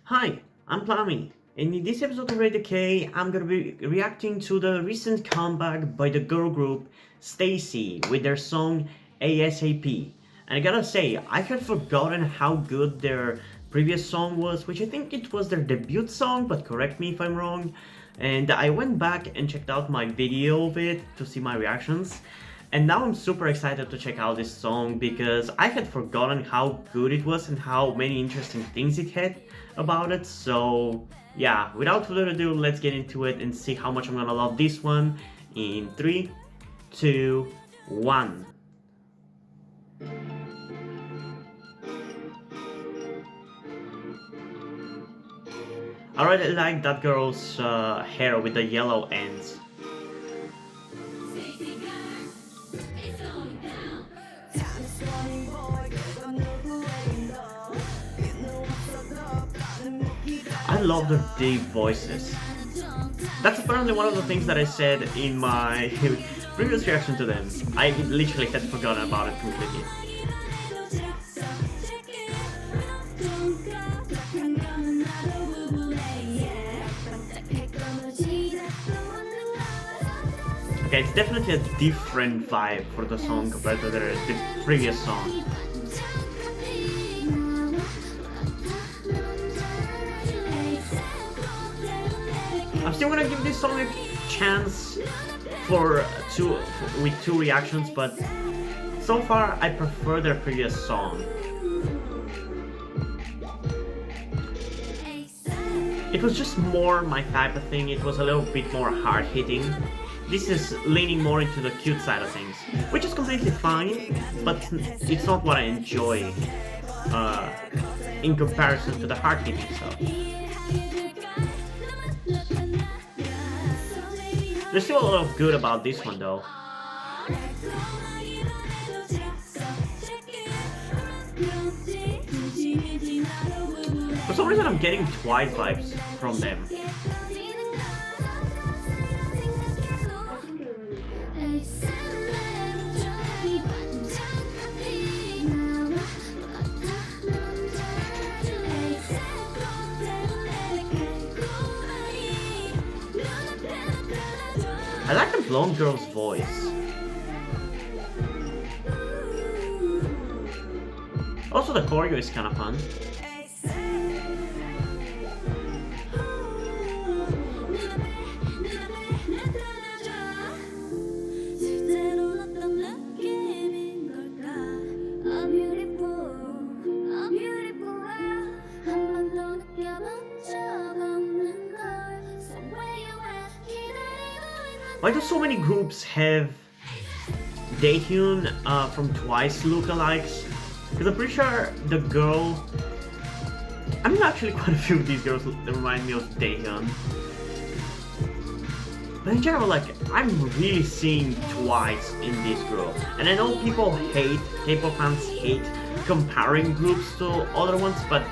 Hi, I'm Plami, and in this episode of Radio K, I'm gonna be reacting to the recent comeback by the girl group STAYC with their song ASAP. And I gotta say, I had forgotten how good their previous song was, which I think it was their debut song, but correct me if I'm wrong. And I went back and checked out my video of it to see my reactions. And now I'm super excited to check out this song because I had forgotten how good it was and how many interesting things it had about it. So yeah, without further ado, let's get into it and see how much I'm gonna love this one in 3, 2, 1. I really like that girl's hair with the yellow ends. I love their deep voices. That's apparently one of the things that I said in my previous reaction to them. I literally had forgotten about it completely. Okay, it's definitely a different vibe for the song compared to the previous song. I'm still gonna give this song a chance with two reactions, but so far I prefer their previous song. It was just more my type of thing. It was a little bit more hard hitting. This is leaning more into the cute side of things, which is completely fine, but it's not what I enjoy in comparison to the hard hitting stuff. There's still a lot of good about this one though. For some reason I'm getting Twice vibes from them. I like the blonde girl's voice. Also, the choreo is kind of fun. Why do so many groups have Daehyun from Twice lookalikes? Because I'm pretty sure the girl... I mean, actually quite a few of these girls that remind me of Daehyun. But in general, like, I'm really seeing Twice in this group. And I know people hate, K-pop fans hate comparing groups to other ones, but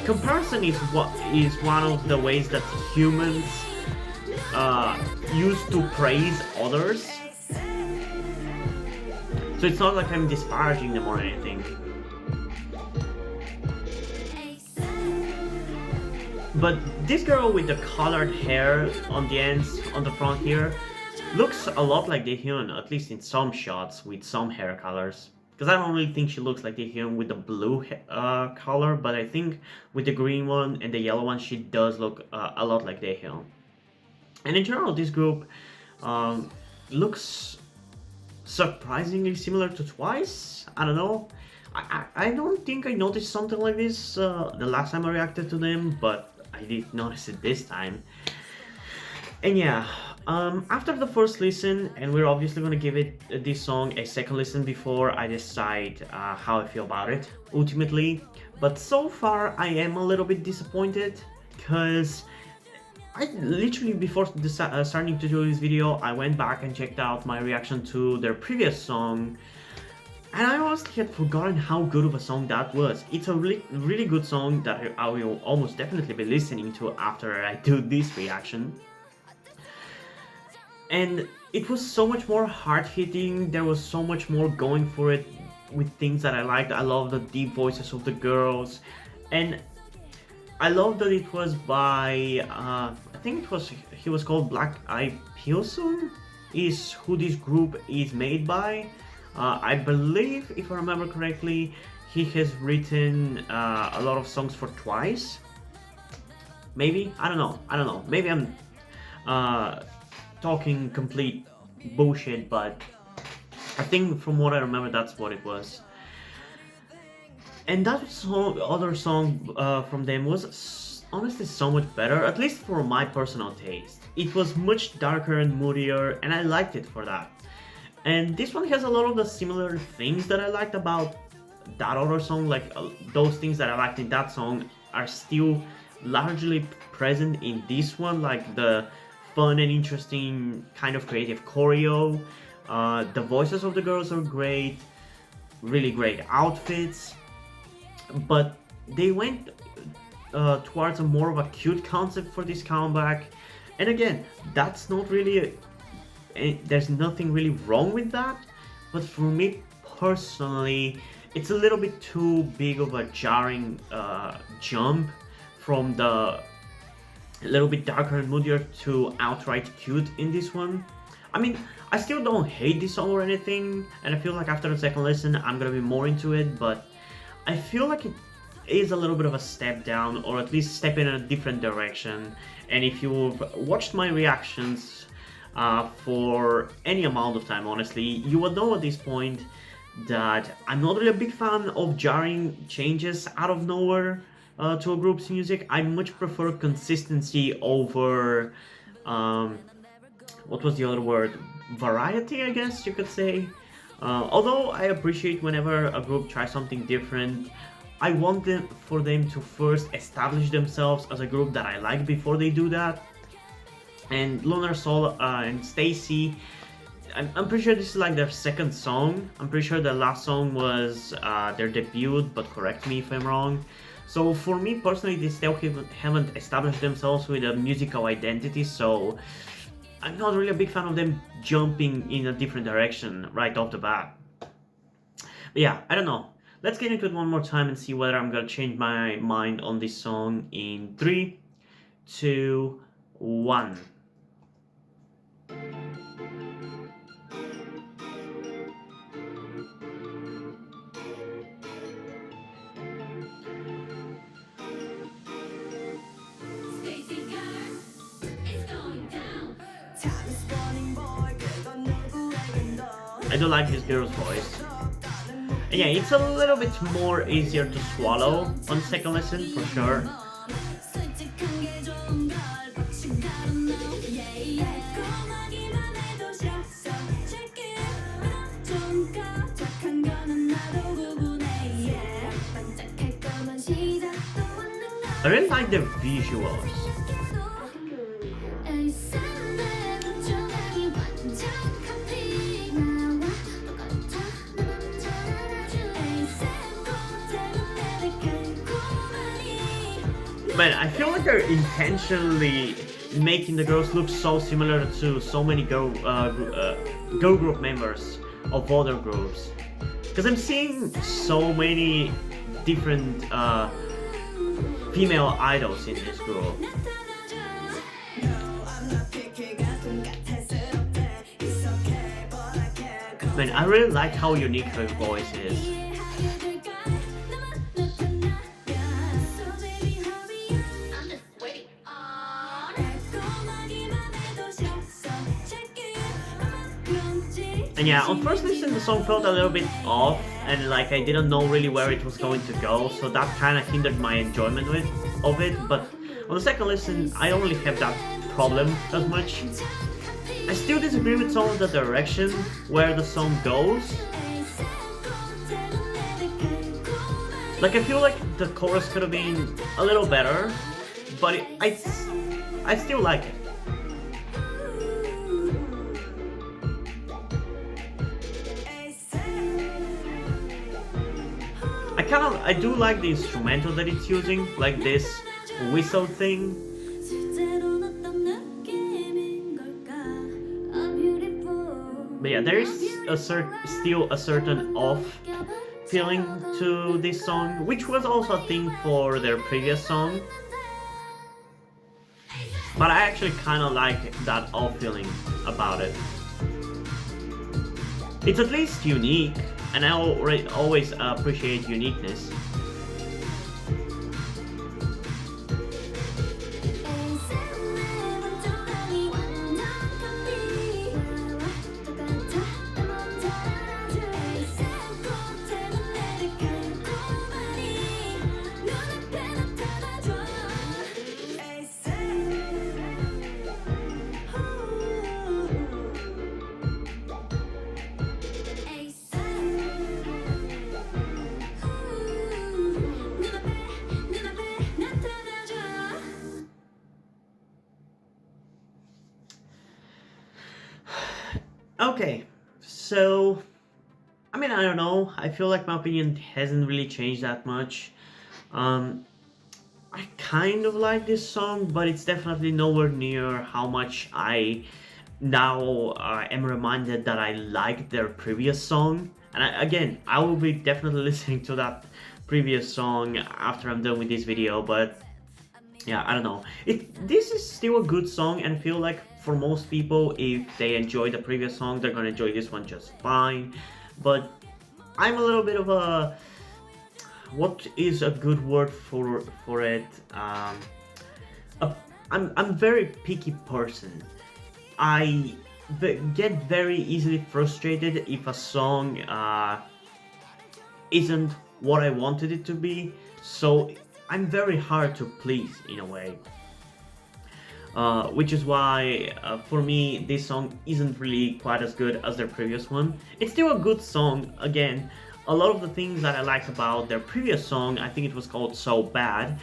comparison is one of the ways that humans used to praise others. So it's not like I'm disparaging them or anything. But this girl with the colored hair on the ends, on the front here, looks a lot like Daehyun, at least in some shots with some hair colors. Because I don't really think she looks like Daehyun with the blue color, but I think with the green one and the yellow one, she does look a lot like Daehyun. And in general, this group looks surprisingly similar to Twice. I don't know. I don't think I noticed something like this the last time I reacted to them, but I did notice it this time. And yeah, after the first listen, and we're obviously gonna give this song a second listen before I decide how I feel about it ultimately. But so far, I am a little bit disappointed because I literally, before starting to do this video, I went back and checked out my reaction to their previous song, and I honestly had forgotten how good of a song that was. It's a really good song that I will almost definitely be listening to after I do this reaction. And it was so much more hard-hitting, there was so much more going for it with things that I liked. I love the deep voices of the girls, and I love that it was by I think it was he was called Black Eyed Pilsen is who this group is made by. I believe, if I remember correctly, he has written a lot of songs for Twice. Maybe, I don't know. I don't know. Maybe I'm talking complete bullshit, but I think from what I remember, that's what it was. And that song, other song from them was honestly so much better, at least for my personal taste. It was much darker and moodier, and I liked it for that. And this one has a lot of the similar things that I liked about that other song, like those things that I liked in that song are still largely present in this one, like the fun and interesting kind of creative choreo. The voices of the girls are great, really great outfits, but they went towards a more of a cute concept for this comeback. And again, that's not really there's nothing really wrong with that, but for me personally, it's a little bit too big of a jarring jump from the a little bit darker and moodier to outright cute in this one. I mean, I still don't hate this song or anything, and I feel like after the second listen I'm gonna be more into it, but I feel like it is a little bit of a step down, or at least step in a different direction. And if you've watched my reactions for any amount of time, honestly, you would know at this point that I'm not really a big fan of jarring changes out of nowhere to a group's music. I much prefer consistency over, what was the other word? Variety, I guess you could say. Although I appreciate whenever a group tries something different, I want for them to first establish themselves as a group that I like before they do that. And Lunar Soul and STAYC, I'm pretty sure this is like their second song. I'm pretty sure the last song was their debut, but correct me if I'm wrong. So for me personally, they still haven't established themselves with a musical identity, so I'm not really a big fan of them jumping in a different direction right off the bat. But yeah, I don't know. Let's get into it one more time and see whether I'm gonna change my mind on this song in 3, 2, 1. I do like this girl's voice. And yeah, it's a little bit more easier to swallow on second listen, for sure. I really like the visuals. Man, I feel like they're intentionally making the girls look so similar to so many girl group members of other groups. Because I'm seeing so many different female idols in this group. Man, I really like how unique her voice is. And yeah, on first listen the song felt a little bit off, and like I didn't know really where it was going to go, so that kind of hindered my enjoyment of it. But on the second listen, I don't really have that problem as much. I still disagree with some of the direction where the song goes. Like I feel like the chorus could have been a little better, but I still like it. I do like the instrumental that it's using, like this whistle thing. But yeah, there is still a certain off feeling to this song, which was also a thing for their previous song. but I actually kind of like that off feeling about it. It's at least unique, and I always appreciate uniqueness. Okay, so I mean, I don't know. I feel like my opinion hasn't really changed that much. Um, I kind of like this song, but it's definitely nowhere near how much I now am reminded that I liked their previous song. And again, I will be definitely listening to that previous song after I'm done with this video, but yeah, I don't know. This is still a good song, and I feel like for most people, if they enjoy the previous song, they're gonna enjoy this one just fine. But I'm a little bit of a, what is a good word for it? A, I'm very picky person. I get very easily frustrated if a song isn't what I wanted it to be. So I'm very hard to please in a way. Which is why, for me, this song isn't really quite as good as their previous one. It's still a good song. Again, a lot of the things that I liked about their previous song, I think it was called So Bad,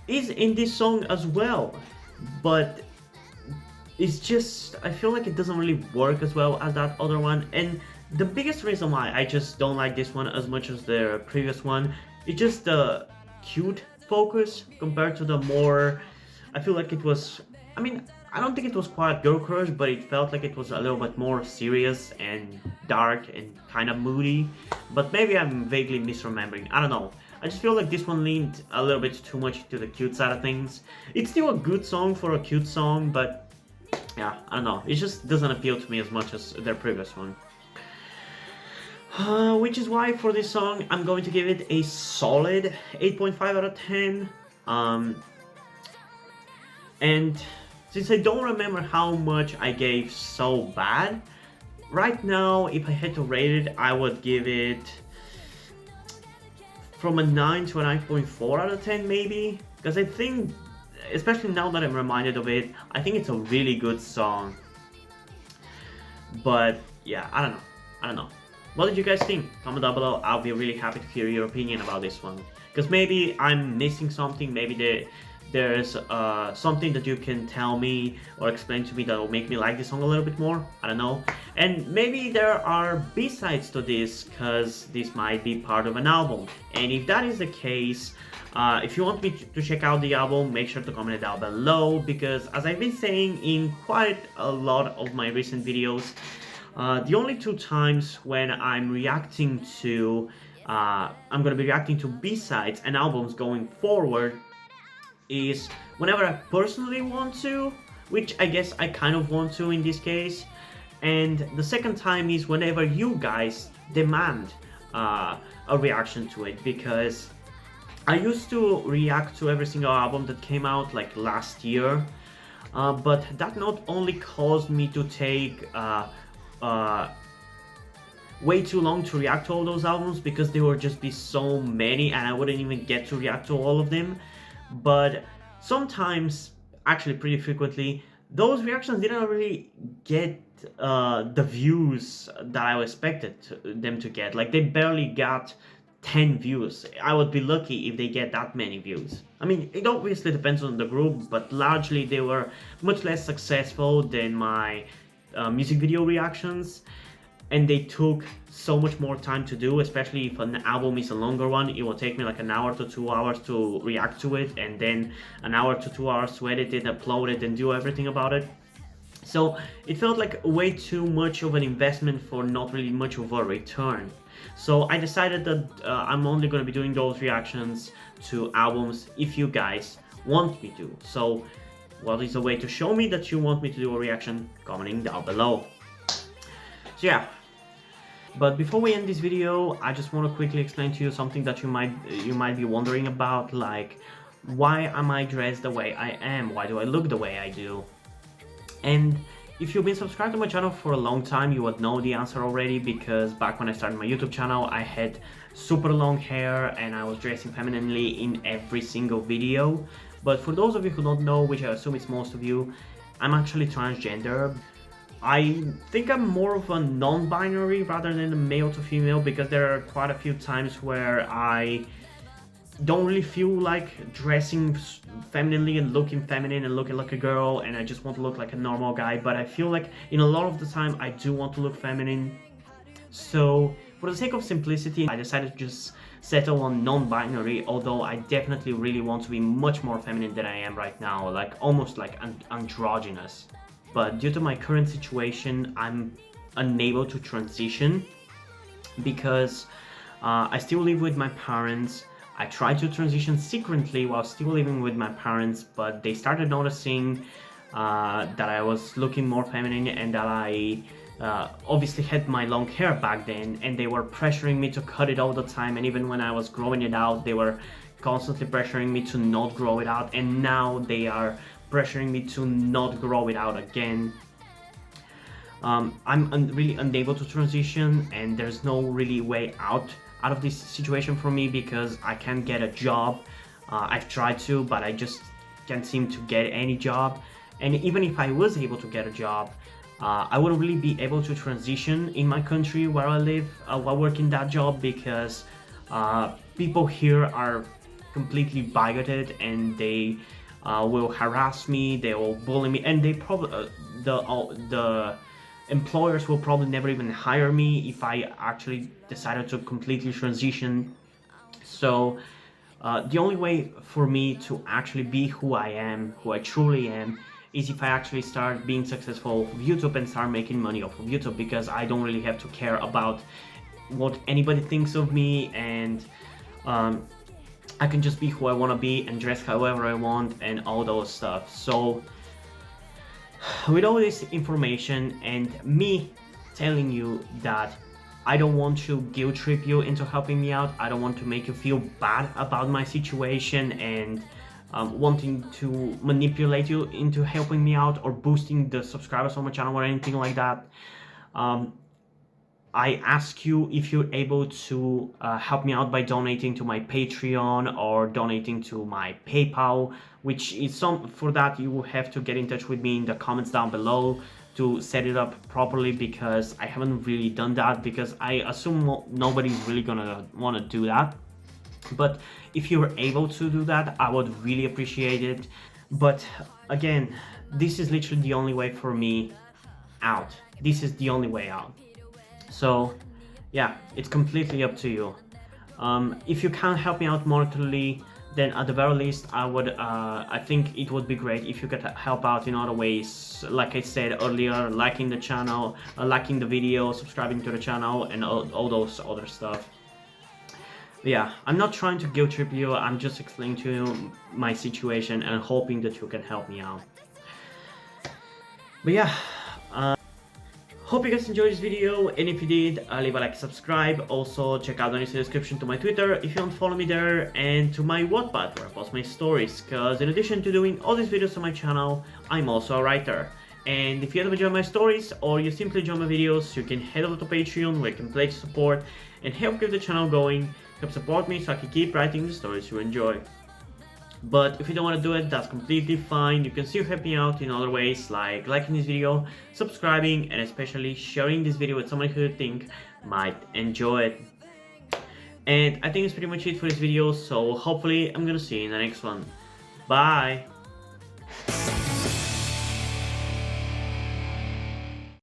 is in this song as well. But it's just, I feel like it doesn't really work as well as that other one. And the biggest reason why I just don't like this one as much as their previous one, it's just the cute focus compared to the more, I feel like it was, I mean, I don't think it was quite girl crush, but it felt like it was a little bit more serious and dark and kind of moody. But maybe I'm vaguely misremembering, I don't know. I just feel like this one leaned a little bit too much to the cute side of things. It's still a good song for a cute song, but yeah, I don't know. It just doesn't appeal to me as much as their previous one. Which is why for this song, I'm going to give it a solid 8.5 out of 10. And since I don't remember how much I gave So Bad, right now, if I had to rate it, I would give it from a 9 to a 9.4 out of 10 maybe. Because I think, especially now that I'm reminded of it, I think it's a really good song. But yeah, I don't know. What did you guys think? Comment down below. I'll be really happy to hear your opinion about this one. Because maybe I'm missing something. Maybe there's something that you can tell me or explain to me that will make me like this song a little bit more. I don't know. And maybe there are B-sides to this, because this might be part of an album. And if that is the case, if you want me to check out the album, make sure to comment it down below. Because as I've been saying in quite a lot of my recent videos, the only two times when I'm reacting to, I'm gonna be reacting to B-sides and albums going forward is whenever I personally want to, which I guess I kind of want to in this case, and the second time is whenever you guys demand a reaction to it, because I used to react to every single album that came out like last year, but that not only caused me to take way too long to react to all those albums because there would just be so many and I wouldn't even get to react to all of them, but sometimes, actually pretty frequently, those reactions didn't really get the views that I expected them to get. Like, they barely got 10 views. I would be lucky if they get that many views. I mean, it obviously depends on the group, but largely they were much less successful than my music video reactions, and they took so much more time to do, especially if an album is a longer one. It will take me like an hour to 2 hours to react to it, and then an hour to 2 hours to edit it, upload it, and do everything about it. So it felt like way too much of an investment for not really much of a return. So I decided that I'm only going to be doing those reactions to albums if you guys want me to. So what is the way to show me that you want me to do a reaction? Commenting down below. So yeah, but before we end this video, I just want to quickly explain to you something that you might be wondering about, like, why am I dressed the way I am? Why do I look the way I do? And if you've been subscribed to my channel for a long time, you would know the answer already, because back when I started my YouTube channel, I had super long hair and I was dressing femininely in every single video. But for those of you who don't know, which I assume it's most of you, I'm actually transgender. I think I'm more of a non-binary rather than a male to female, because there are quite a few times where I don't really feel like dressing femininely and looking feminine and looking like a girl, and I just want to look like a normal guy. But I feel like in a lot of the time I do want to look feminine. So for the sake of simplicity, I decided to just settle on non-binary, although I definitely really want to be much more feminine than I am right now, like almost like androgynous. But due to my current situation, I'm unable to transition because I still live with my parents. I tried to transition secretly while still living with my parents, but they started noticing that I was looking more feminine and that I obviously had my long hair back then, and they were pressuring me to cut it all the time. And even when I was growing it out, they were constantly pressuring me to not grow it out, and now they are pressuring me to not grow it out again. I'm really unable to transition, and there's no really way out of this situation for me, because I can't get a job. I've tried to, but I just can't seem to get any job. And even if I was able to get a job, I wouldn't really be able to transition in my country where I live while working that job, because people here are completely bigoted, and they will harass me, they will bully me, and they probably the employers will probably never even hire me if I actually decided to completely transition. So the only way for me to actually be who I am, who I truly am, is if I actually start being successful with YouTube and start making money off of YouTube, because I don't really have to care about what anybody thinks of me, and I can just be who I want to be and dress however I want and all those stuff. So with all this information and me telling you that I don't want to guilt trip you into helping me out, I don't want to make you feel bad about my situation and wanting to manipulate you into helping me out or boosting the subscribers on my channel or anything like that, I ask you if you're able to help me out by donating to my Patreon or donating to my PayPal, which is for that you will have to get in touch with me in the comments down below to set it up properly, because I haven't really done that, because I assume nobody's really gonna want to do that. But if you're able to do that, I would really appreciate it. But again, this is literally the only way for me out. This is the only way out. So yeah, it's completely up to you. If you can't help me out monetarily, then at the very least I think it would be great if you could help out in other ways, like I said earlier, liking the channel, liking the video, subscribing to the channel, and all those other stuff. But yeah, I'm not trying to guilt trip you, I'm just explaining to you my situation and hoping that you can help me out. But yeah, hope you guys enjoyed this video, and if you did, leave a like, subscribe. Also check out the description to my Twitter if you don't follow me there, and to my Wattpad where I post my stories, because in addition to doing all these videos on my channel, I'm also a writer. And if you have enjoyed my stories or you simply enjoy my videos, you can head over to Patreon where you can pledge support and help keep the channel going, help support me so I can keep writing the stories you enjoy. But if you don't want to do it, that's completely fine. You can still help me out in other ways, like liking this video, subscribing, and especially sharing this video with someone who you think might enjoy it. And I think that's pretty much it for this video, so hopefully I'm gonna see you in the next one. Bye!